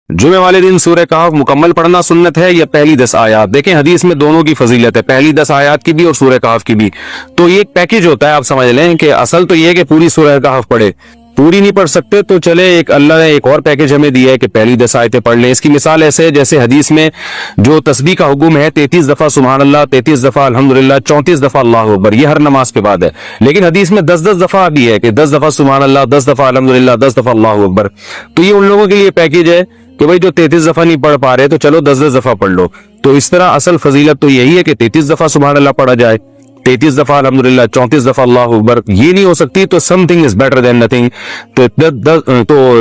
जुमे वाले दिन सूरह कहफ मुकम्मल पढ़ना सुन्नत है या पहली 10 आयत? देखें हदीस में दोनों की फजीलत है, पहली 10 आयत की भी और सूरह कहफ की भी। तो ये एक पैकेज होता है, आप समझ लें कि असल तो ये है कि पूरी सूरह कहफ पढ़े, पूरी नहीं पढ़ सकते तो चले एक अल्लाह ने एक और पैकेज हमें दिया है कि पहली 10 आयतें पढ़ लें। इसकी मिसाल ऐसे है जैसे हदीस में जो तस्बीह का हुक्म है 33 दफा सुभान अल्लाह, 33 दफा अल्हम्दुलिल्लाह, 34 दफा अल्लाहु अकबर, ये हर नमाज के बाद है। लेकिन हदीस में 10-10 दफा भी है कि 10 दफा सुभान अल्लाह, 10 दफा अल्हम्दुलिल्लाह, 10 दफा अल्लाहु अकबर। तो ये उन लोगों के लिए पैकेज है कि भाई जो 33 दफा नहीं पढ़ पा रहे तो चलो 10-10 दफा पढ़ लो। तो इस तरह असल फजीलत तो यही है कि 33 दफा सुभान अल्लाह पढ़ा जाए, 33 दफा अल्हम्दुलिल्लाह, 34 दफा अल्लाहु अकबर। ये नहीं हो सकती तो something is better than nothing, तो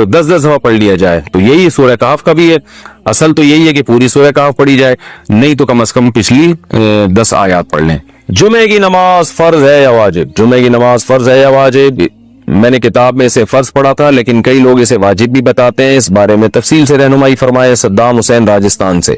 10-10 दफा पढ़ लिया जाए। तो यही सूरह कहफ का भी है, असल तो यही है कि पूरी सूरह कहफ पढ़ी जाए, नहीं तो कम से कम पिछली 10 आयत पढ़ लें। जुमे की नमाज फर्ज है या वाजिब? जुमे की नमाज फर्ज है या वाजिब? मैंने किताब में इसे फर्ज पढ़ा था, लेकिन कई लोग इसे वाजिब भी बताते हैं। इस बारे में तफसील से रहनुमाई फरमाए सद्दाम हुसैन राजस्थान से।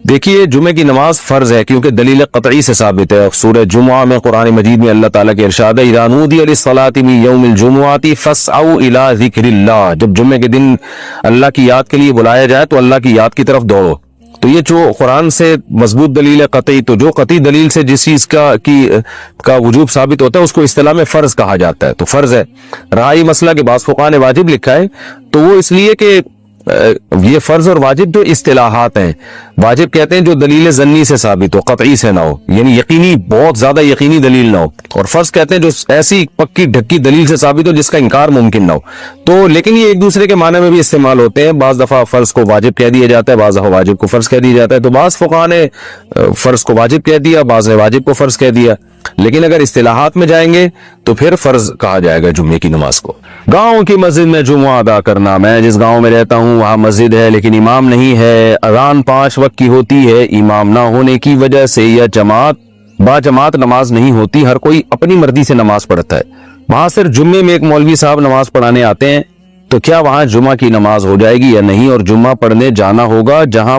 देखिए, जुमे की नमाज फर्ज है क्योंकि दलील क़तई से साबित है। सूरह जुमुआ में कुरान मजीद में अल्लाह ताला के इरशाद है, इज़ा नूदिया लिस्सलाति मिन यौमिल जुमुआति फस्अउ इला ज़िक्रिल्लाह। जब जुमे के दिन अल्लाह की याद के लिए बुलाया जाए तो अल्लाह की याद की तरफ दौड़ो। तो ये जो कुरान से मजबूत दलील है कतई, तो जो कतई दलील से जिस चीज का वजूब साबित होता है उसको इस्तिलाह में फर्ज कहा जाता है, तो फर्ज है। रहा ये मसला के बाज़ फुक़हा ने वाजिब लिखा है, तो वो इसलिए कि ये फर्ज और वाजिब जो इस्तिलाहात हैं। वाजिब कहते हैं जो दलील ज़न्नी से साबित हो, कतई से ना हो, यानी यकीनी, बहुत ज्यादा यकीनी दलील ना हो। और फर्ज कहते हैं जो ऐसी पक्की ढक्की दलील से साबित हो जिसका इनकार मुमकिन ना हो। तो लेकिन ये एक दूसरे के माने में भी इस्तेमाल होते हैं। बाज दफा फर्ज को वाजिब कह दिया जाता है, बाज दफा वाजिब को फर्ज कह दिया जाता है। तो बाज फुक़हा ने फर्ज को वाजिब कह दिया, बाज ने वाजिब को फर्ज कह दिया। लेकिन अगर इस्तिलाहात में जाएंगे तो फिर फर्ज कहा जाएगा जुम्मे की नमाज को। गांव की मस्जिद में जुम्मा अदा करना। मैं जिस गांव में रहता हूं वहां मस्जिद है लेकिन इमाम नहीं है। अज़ान 5 वक्त की होती है, इमाम ना होने की वजह से या बाजमात नमाज नहीं होती, हर कोई अपनी मर्जी से नमाज पढ़ता है। वहां सिर्फ जुम्मे में एक मौलवी साहब नमाज पढ़ाने आते हैं, तो क्या वहां जुम्मा की नमाज हो जाएगी या नहीं? और जुम्मा पढ़ने जाना होगा जहां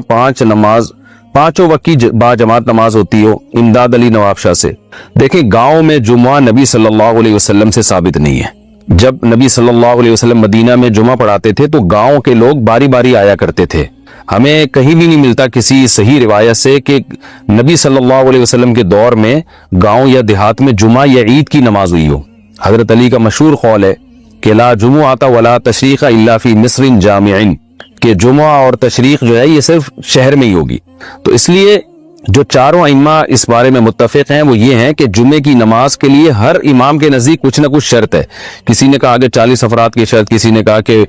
पांचों वक्त की बाजमात नमाज होती हो। इमदाद अली नवाब शाह से। देखें, गांव में जुम्मा नबी सल्लल्लाहु अलैहि वसल्लम से साबित नहीं है। जब नबी सल्लल्लाहु अलैहि वसल्लम मदीना में जुम्मा पढ़ाते थे तो गांव के लोग बारी बारी आया करते थे। हमें कहीं भी नहीं मिलता किसी सही रिवायत से कि नबी सल्लल्लाहु अलैहि वसल्लम के दौर में गांव या देहात में जुम्मा या ईद की नमाज हुई हो। हजरत अली का मशहूर कौल है कि ला जुमुअता वला तशरीक़ इल्ला फी मिस्रिन जामिइन, कि जुमा और तशरीक जो है ये सिर्फ शहर में ही होगी। तो इसलिए जो चारों अइम्मा इस बारे में मुत्तफिक हैं वो ये हैं कि जुमे की नमाज के लिए हर इमाम के नजदीक कुछ ना कुछ शर्त है। किसी ने कहा कि 40 अफराद की शर्त, किसी ने कहा कि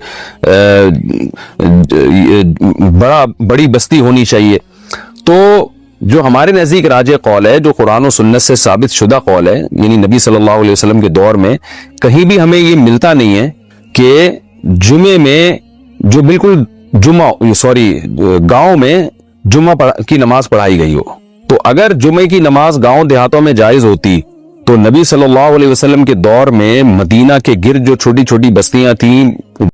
बड़ी बस्ती होनी चाहिए। तो जो हमारे नजदीक राजे कौल है, जो कुरान और सुन्नत से साबित शुदा कौल है, यानी नबी सल्लल्लाहु अलैहि वसल्लम के दौर में कहीं भी हमें ये मिलता नहीं है कि जुमे में जो बिल्कुल गांव में जुम्मा की नमाज पढ़ाई गई हो। तो अगर जुमे की नमाज गांव देहातों में जायज होती तो नबी सल्लल्लाहु अलैहि वसल्लम के दौर में मदीना के गिर्द जो छोटी छोटी बस्तियां थीं